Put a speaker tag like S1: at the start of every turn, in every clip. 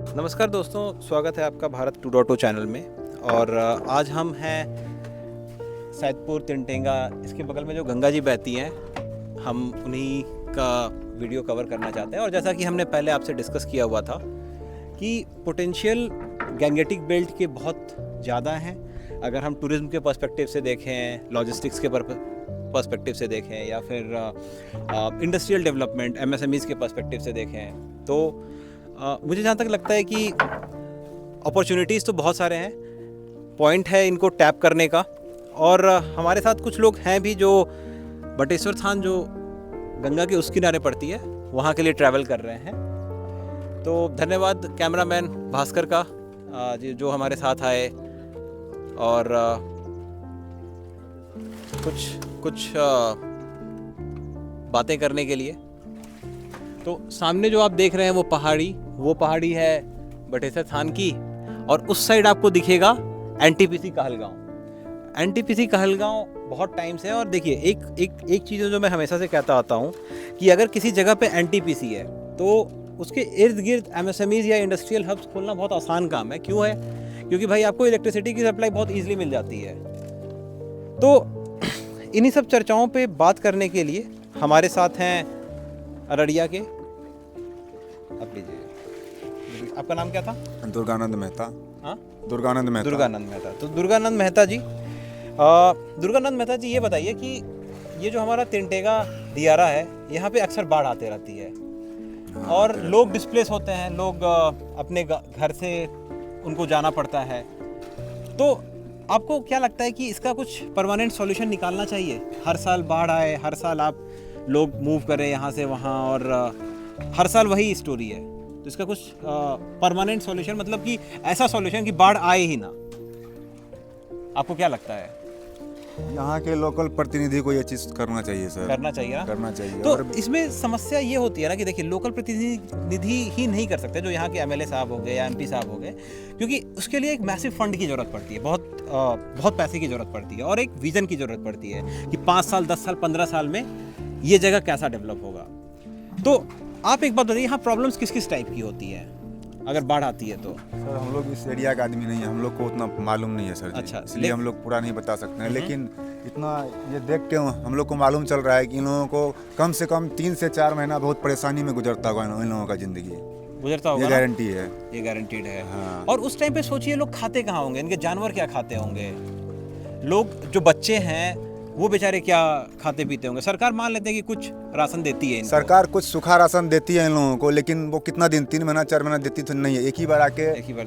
S1: नमस्कार दोस्तों, स्वागत है आपका भारत 2.0 चैनल में। और आज हम हैं सैदपुर तिनटेंगा, इसके बगल में जो गंगा जी बहती हैं, हम उन्हीं का वीडियो कवर करना चाहते हैं। और जैसा कि हमने पहले आपसे डिस्कस किया हुआ था कि पोटेंशियल गैंगेटिक बेल्ट के बहुत ज़्यादा हैं। अगर हम टूरिज़्म के पर्सपेक्टिव से देखें, लॉजिस्टिक्स के पर्सपेक्टिव से देखें, या फिर इंडस्ट्रियल डेवलपमेंट MSMEs के पर्सपेक्टिव से देखें, तो मुझे जहाँ तक लगता है कि अपॉर्चुनिटीज़ तो बहुत सारे हैं, पॉइंट है इनको टैप करने का। और हमारे साथ कुछ लोग हैं भी जो बटेश्वर थान, जो गंगा के उस किनारे पड़ती है, वहाँ के लिए ट्रैवल कर रहे हैं। तो धन्यवाद कैमरामैन भास्कर का जो हमारे साथ आए और कुछ बातें करने के लिए। तो सामने जो आप देख रहे हैं वो पहाड़ी है बटेश्वर थान की, और उस साइड आपको दिखेगा NTPC कहलगांव। NTPC कहलगांव बहुत टाइम से है। और देखिए, एक चीज़ जो मैं हमेशा से कहता आता हूँ कि अगर किसी जगह पे NTPC है तो उसके इर्द गिर्द MSMEs या इंडस्ट्रियल हब्स खोलना बहुत आसान काम है। क्यों है? क्योंकि भाई आपको इलेक्ट्रिसिटी की सप्लाई बहुत ईजिली मिल जाती है। तो इन्हीं सब चर्चाओं पे बात करने के लिए हमारे साथ हैं अररिया के, आप लीजिए, आपका नाम क्या था?
S2: दुर्गानंद मेहता।
S1: हाँ,
S2: दुर्गानंद मेहता।
S1: तो दुर्गानंद मेहता जी, ये बताइए कि ये जो हमारा तिनटेगा दियारा है, यहाँ पे अक्सर बाढ़ आते रहती है।
S2: हाँ,
S1: और लोग डिस्प्लेस होते हैं, लोग अपने घर से उनको जाना पड़ता है। तो आपको क्या लगता है कि इसका कुछ परमानेंट सॉल्यूशन निकालना चाहिए? हर साल बाढ़ आए, हर साल आप लोग मूव करें यहाँ से वहाँ, और हर साल वही स्टोरी है। तो इसका कुछ परमानेंट सॉल्यूशन, मतलब कि ऐसा सॉल्यूशन कि बाढ़ आए ही ना, आपको क्या लगता है?
S2: यहाँ के लोकल प्रतिनिधि को ये चीज करना चाहिए सर।
S1: करना चाहिए ना?
S2: करना चाहिए।
S1: तो
S2: और
S1: इसमें समस्या ये होती है ना कि देखिए, लोकल प्रतिनिधि ही नहीं कर सकते, जो यहाँ के MLA साहब हो गए या MP साहब हो गए, क्योंकि उसके लिए एक मैसिव फंड की जरूरत पड़ती है, बहुत पैसे की जरूरत पड़ती है, और एक विजन की जरूरत पड़ती है कि 5 साल 10 साल 15 साल में ये जगह कैसा डेवलप होगा। तो आप एक बात बताइए, यहाँ प्रॉब्लम्स किस किस टाइप की होती है अगर बाढ़ आती है तो?
S2: सर, हम लोग इस एरिया का आदमी नहीं है, हम लोग को उतना मालूम नहीं है सर जी।
S1: अच्छा,
S2: इसलिए हम लोग पूरा नहीं बता सकते हैं। लेकिन इतना ये देख के हम लोग को मालूम चल रहा है कि इन लोगों को कम से कम 3 से 4 महीना बहुत परेशानी में गुजरता होगा इन लोगों का जिंदगी।
S1: गुजरता होगा,
S2: ये गारंटी है,
S1: ये गारंटीड है।
S2: हाँ।
S1: और उस टाइम पे सोचिए, लोग खाते कहाँ होंगे, इनके जानवर क्या खाते होंगे, लोग जो बच्चे हैं वो बेचारे क्या खाते पीते होंगे। सरकार मान लेते हैं कि कुछ राशन देती है इनको।
S2: सरकार कुछ सूखा राशन देती है इन लोगों को, लेकिन वो कितना दिन, 3 महीना 4 महीना देती तो नहीं है। एक ही बार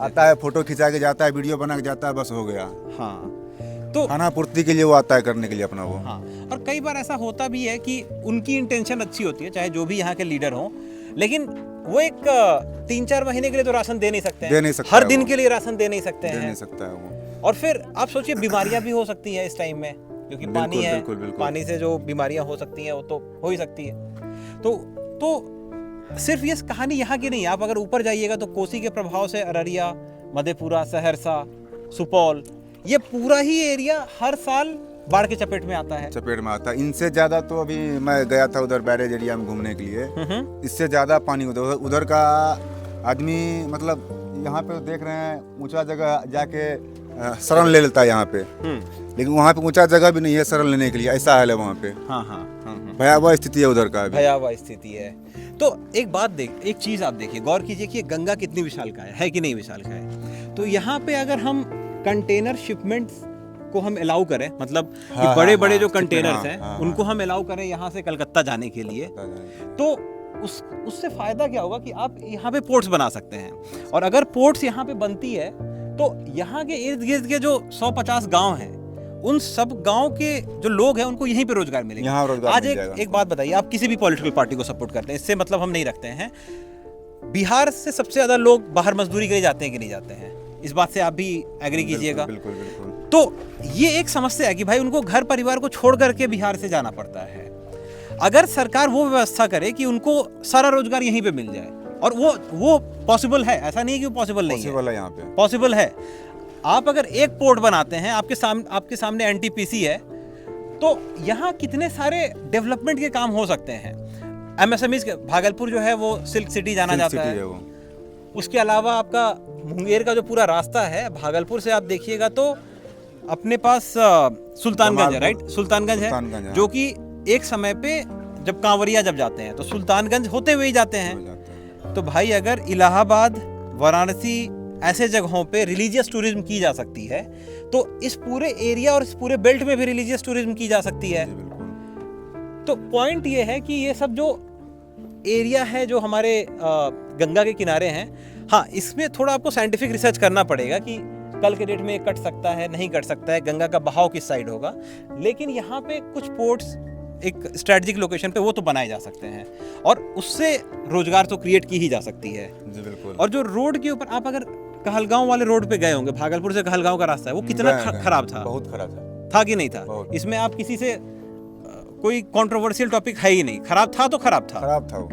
S2: आता है, फोटो खिंचा के जाता है, वीडियो बना के जाता है, बस हो गया।
S1: हाँ, तो
S2: खाना पूर्ति के लिए वो आता है करने के लिए अपना वो।
S1: हाँ, और कई बार ऐसा होता भी है कि उनकी इंटेंशन अच्छी होती है, चाहे जो भी यहाँ के लीडर हों, लेकिन वो एक 3-4 महीने के लिए तो राशन दे नहीं सकते हैं, हर दिन के लिए राशन दे नहीं सकते हैं,
S2: दे नहीं सकता है वो।
S1: और फिर आप सोचिए, बीमारियां भी हो सकती है इस टाइम में, क्योंकि पानी है।
S2: बिल्कुल।
S1: पानी से जो बीमारियां हो सकती हैं वो तो हो ही सकती है। तो सिर्फ ये कहानी यहाँ की नहीं है। आप अगर ऊपर जाइएगा तो कोसी के प्रभाव से अररिया, मधेपुरा, सहरसा, सुपौल, ये पूरा ही एरिया हर साल बाढ़ के चपेट में आता है।
S2: इनसे ज्यादा तो अभी मैं गया था उधर बैरेज एरिया में घूमने के लिए, इससे ज्यादा पानी उधर का आदमी, मतलब यहाँ पे देख रहे हैं ऊंचा जगह जाके शरण ले लेता है यहाँ पे, लेकिन वहाँ पे ऊंचा जगह भी नहीं है शरण लेने के लिए, ऐसा हाल है वहाँ पे।
S1: हाँ,
S2: भयावह स्थिति है उधर का,
S1: भयावह स्थिति है। तो एक चीज आप देखिए, गौर कीजिए कि गंगा कितनी विशालकाय है कि नहीं विशालकाय। तो यहाँ पे अगर हम कंटेनर शिपमेंट्स को हम अलाउ करें, मतलब कि बड़े बड़े जो कंटेनर्स हैं उनको हम अलाउ करें यहाँ से कलकत्ता जाने के लिए, तो उससे फायदा क्या होगा कि आप यहाँ पे पोर्ट्स बना सकते हैं। और अगर पोर्ट्स यहाँ पे बनती है तो यहाँ के इर्द गिर्द के जो 150 गांव हैं, उन सब गांव के जो लोग हैं उनको यहीं पे रोजगार मिलेगा।
S2: यहाँ रोजगार
S1: आज
S2: मिल जाएगा।
S1: एक बात बताइए, आप किसी भी पॉलिटिकल पार्टी को सपोर्ट करते हैं, इससे मतलब हम नहीं रखते हैं, बिहार से सबसे ज्यादा लोग बाहर मजदूरी के लिए जाते हैं कि नहीं जाते हैं? इस बात से आप भी एग्री कीजिएगा।
S2: बिल्कुल।
S1: तो ये एक समस्या है कि भाई उनको घर परिवार को छोड़ करके बिहार से जाना पड़ता है। अगर सरकार वो व्यवस्था करे कि उनको सारा रोजगार यहीं पे मिल जाए, और वो पॉसिबल है, ऐसा नहीं है कि वो पॉसिबल नहीं है,
S2: यहाँ पे
S1: पॉसिबल है। आप अगर एक पोर्ट बनाते हैं, आपके सामने एनटीपीसी है, तो यहाँ कितने सारे डेवलपमेंट के काम हो सकते हैं। एमएसएमई भागलपुर जो है वो सिल्क सिटी जाना जाता है, उसके अलावा आपका मुंगेर का जो पूरा रास्ता है, भागलपुर से आप देखिएगा तो अपने पास सुल्तानगंज है, राइट, सुल्तानगंज है,
S2: सुल्तानगंज है।
S1: जो कि एक समय पे जब कांवरिया जब जाते हैं तो सुल्तानगंज होते हुए ही जाते हैं। तो भाई अगर इलाहाबाद, वाराणसी ऐसे जगहों पे रिलीजियस टूरिज्म की जा सकती है तो इस पूरे एरिया और इस पूरे बेल्ट में भी रिलीजियस टूरिज्म की जा सकती है।
S2: जी, बिल्कुल।
S1: तो पॉइंट ये है कि ये सब जो एरिया है जो हमारे गंगा के किनारे हैं, हाँ, इसमें थोड़ा आपको साइंटिफिक रिसर्च करना पड़ेगा कि कल के डेट में कट सकता है, नहीं कट सकता है, गंगा का बहाव किस साइड होगा। लेकिन यहाँ पे कुछ पोर्ट्स एक स्ट्रेटजिक लोकेशन पे वो तो बनाए जा सकते हैं और उससे रोजगार तो क्रिएट की ही जा सकती है।
S2: जी, बिल्कुल।
S1: और जो रोड के ऊपर आप अगर कहलगांव वाले रोड पे गए होंगे, भागलपुर से कहलगांव का रास्ता है, वो कितना खराब था,
S2: बहुत खराब
S1: था कि नहीं था?
S2: बहुत।
S1: इसमें आप किसी से कोई कंट्रोवर्शियल टॉपिक है ही नहीं, खराब था तो खराब था।
S2: खराब था वो।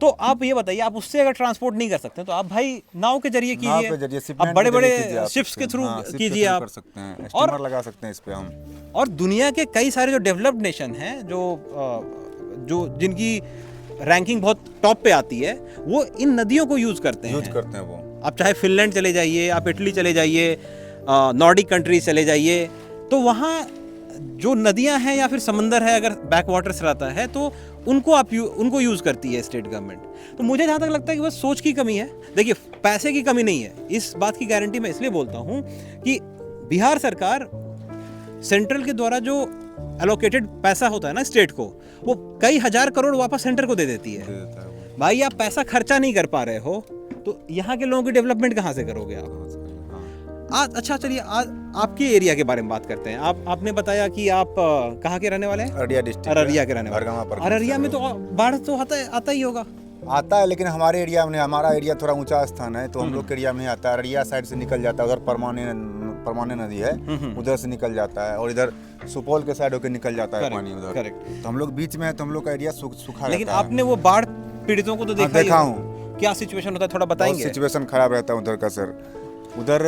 S1: तो आप ये बताइए, आप उससे अगर ट्रांसपोर्ट नहीं कर सकते तो आप भाई नाव के जरिए
S2: नाव के
S1: कीजिए,
S2: जरिए,
S1: आप
S2: शिपमेंट
S1: बड़े
S2: के जरिए
S1: बड़े
S2: कीजिए आप
S1: शिप्स के
S2: इससे।
S1: थ्रू
S2: हाँ, शिप के
S1: कीजिए
S2: थ्रू
S1: आप।
S2: कर सकते हैं,
S1: और
S2: स्टीमर लगा सकते हैं इस पे हम।
S1: और दुनिया के कई सारे जो डेवलप्ड नेशन हैं, जो जिनकी रैंकिंग बहुत टॉप पे आती है, वो इन नदियों को यूज करते हैं।
S2: यूज करते हैं वो।
S1: आप चाहे फिनलैंड चले जाइए, आप इटली चले जाइए, नॉर्डिक कंट्रीज चले जाइए, तो वहाँ जो नदियाँ हैं या फिर समंदर है, अगर बैक वाटर्स रहता है तो उनको यूज़ करती है स्टेट गवर्नमेंट। तो मुझे जहाँ तक लगता है कि बस सोच की कमी है। देखिए, पैसे की कमी नहीं है, इस बात की गारंटी मैं इसलिए बोलता हूँ कि बिहार सरकार सेंट्रल के द्वारा जो एलोकेटेड पैसा होता है ना स्टेट को, वो कई हजार करोड़ वापस सेंटर को दे देती है।
S2: दे देता है वो।
S1: भाई आप पैसा खर्चा नहीं कर पा रहे हो तो यहाँ के लोगों की डेवलपमेंट कहाँ से करोगे आप?
S2: हाँ।
S1: आज अच्छा, चलिए आज आपके एरिया के बारे में बात करते हैं। आपने बताया कि आप कहाँ के रहने वाले हैं?
S2: अररिया डिस्ट्रिक्ट।
S1: अररिया के रहने वाले। अररिया में तो बाढ़ तो आता ही होगा।
S2: आता है, लेकिन हमारे एरिया में, हमारा एरिया थोड़ा ऊंचा स्थान है तो हम लोग के एरिया में नहीं आता। अररिया साइड से निकल जाता है, उधर परमाने नदी है, उधर से निकल जाता है, और इधर सुपौल के साइड होकर निकल जाता है पानी उधर।
S1: करेक्ट।
S2: तो हम लोग बीच में है तो हम लोग का एरिया सूखा
S1: लेकिन
S2: रहता है।
S1: आपने वो बाढ़ पीड़ितों को तो देखा ही
S2: देखा
S1: होगा।
S2: हूँ।
S1: क्या सिचुएशन होता है, थोड़ा बताएंगे?
S2: सिचुएशन खराब रहता है उधर का सर। उधर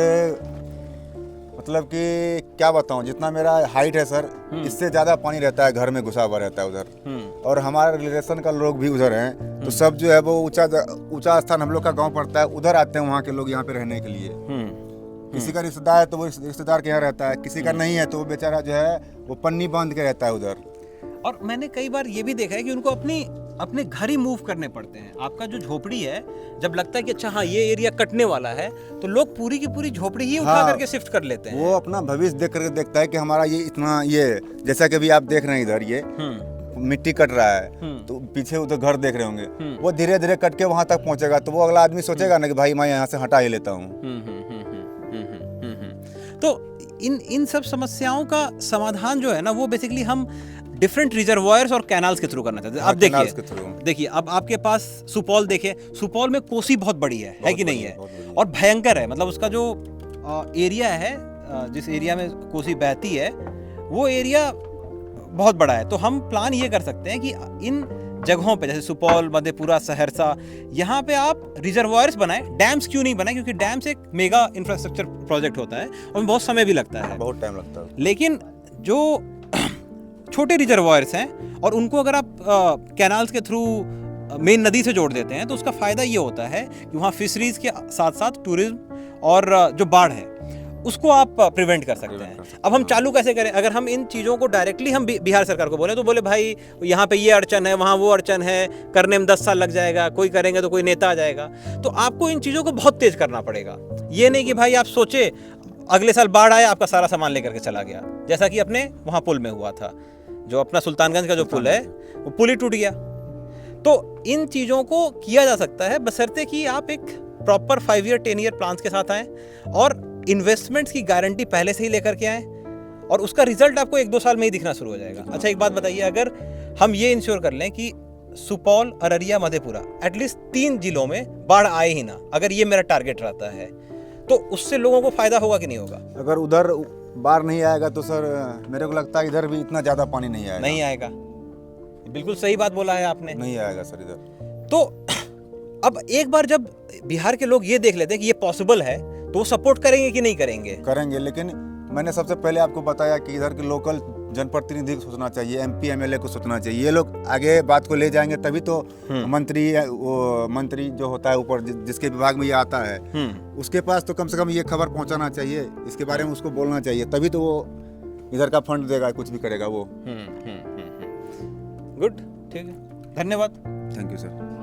S2: मतलब कि क्या बताऊं, जितना मेरा हाइट है सर, इससे ज्यादा पानी रहता है, घर में घुसा हुआ रहता है उधर। और हमारे रिलेशन का लोग भी उधर हैं, तो सब जो है वो ऊंचा स्थान हम लोग का गांव पड़ता है, उधर आते हैं वहाँ के लोग यहाँ पे रहने के लिए। किसी का रिश्तेदार है तो वो रिश्तेदार के यहाँ रहता है, किसी का नहीं है तो वो बेचारा जो है वो पन्नी बांध के रहता है उधर।
S1: और मैंने कई बार ये भी देखा है कि उनको अपने घर ही मूव करने पड़ते हैं। आपका जो झोपड़ी है, जब लगता है कि अच्छा हाँ ये एरिया कटने वाला है, तो लोग पूरी की पूरी झोपड़ी ही उठा करके शिफ्ट कर लेते हैं।
S2: वो अपना भविष्य देख करके देखता है कि हमारा ये इतना, ये जैसा कि अभी आप देख रहे हैं इधर ये मिट्टी कट रहा है, तो पीछे उधर घर देख रहे होंगे, वो धीरे धीरे कट के वहां तक पहुंचेगा, तो वो अगला आदमी सोचेगा ना कि भाई मैं यहाँ से हटा ही लेता हूँ।
S1: तो इन सब समस्याओं का समाधान जो है ना, वो बेसिकली हम डिफरेंट रिजर्वायर्स और कैनाल्स के थ्रू करना चाहते हैं। अब देखिए अब आपके पास सुपौल, देखिए सुपौल में कोसी बहुत बड़ी है कि नहीं है, और भयंकर है। मतलब उसका जो एरिया है, जिस एरिया में कोसी बहती है, वो एरिया बहुत बड़ा है। तो हम प्लान ये कर सकते हैं कि इन जगहों पे, जैसे सुपौल, मधेपुरा, सहरसा, यहाँ पे आप रिजर्वायर्स बनाएं। डैम्स क्यों नहीं बनाएं? क्योंकि डैम्स एक मेगा इंफ्रास्ट्रक्चर प्रोजेक्ट होता है और बहुत समय भी लगता है,
S2: बहुत टाइम लगता है।
S1: लेकिन जो छोटे रिजर्वायर्स हैं और उनको अगर आप कैनाल्स के थ्रू मेन नदी से जोड़ देते हैं, तो उसका फ़ायदा ये होता है कि वहाँ फिशरीज के साथ साथ टूरिज्म और जो बाढ़ है उसको आप प्रिवेंट कर सकते हैं। अब हम चालू कैसे करें? अगर हम इन चीज़ों को डायरेक्टली हम बिहार सरकार को बोले तो बोले भाई यहाँ पे ये अड़चन है, वहाँ वो अड़चन है, करने में 10 साल लग जाएगा, कोई करेंगे तो कोई नेता आ जाएगा। तो आपको इन चीज़ों को बहुत तेज़ करना पड़ेगा। ये नहीं कि भाई आप सोचे अगले साल बाढ़ आया, आपका सारा सामान लेकर के चला गया, जैसा कि अपने वहाँ पुल में हुआ था। जो अपना सुल्तानगंज का जो पुल है, वो पुल ही टूट गया। तो इन चीज़ों को किया जा सकता है, बशर्ते कि आप एक प्रॉपर 5 ईयर 10 ईयर प्लान्स के साथ आएँ और इन्वेस्टमेंट्स की गारंटी पहले से ही लेकर के आएँ, और उसका रिजल्ट आपको 1-2 साल में ही दिखना शुरू हो जाएगा। अच्छा, एक बात बताइए, अगर हम ये इंश्योर कर लें कि सुपौल, अररिया, मधेपुरा एटलीस्ट 3 जिलों में बाढ़ आए ही ना, अगर ये मेरा टारगेट रहता है, तो उससे लोगों को फायदा होगा कि नहीं होगा?
S2: अगर उधर बाढ़ नहीं आएगा तो सर मेरे को लगता है इधर भी इतना ज्यादा पानी नहीं आएगा।
S1: नहीं आएगा, बिल्कुल सही बात बोला है आपने।
S2: नहीं आएगा सर इधर।
S1: तो अब एक बार जब बिहार के लोग ये देख लेते हैं कि ये पॉसिबल है, तो वो सपोर्ट करेंगे कि नहीं करेंगे?
S2: करेंगे, लेकिन मैंने सबसे पहले आपको बताया कि इधर के लोकल जनप्रतिनिधि को सोचना चाहिए, MP MLA को सोचना चाहिए। ये लोग आगे बात को ले जाएंगे तभी तो मंत्री जो होता है ऊपर जिसके विभाग में ये आता है उसके पास तो कम से कम ये खबर पहुंचाना चाहिए, इसके बारे में उसको बोलना चाहिए, तभी तो वो इधर का फंड देगा, कुछ भी करेगा वो।
S1: गुड, ठीक है, धन्यवाद।
S2: Thank you sir.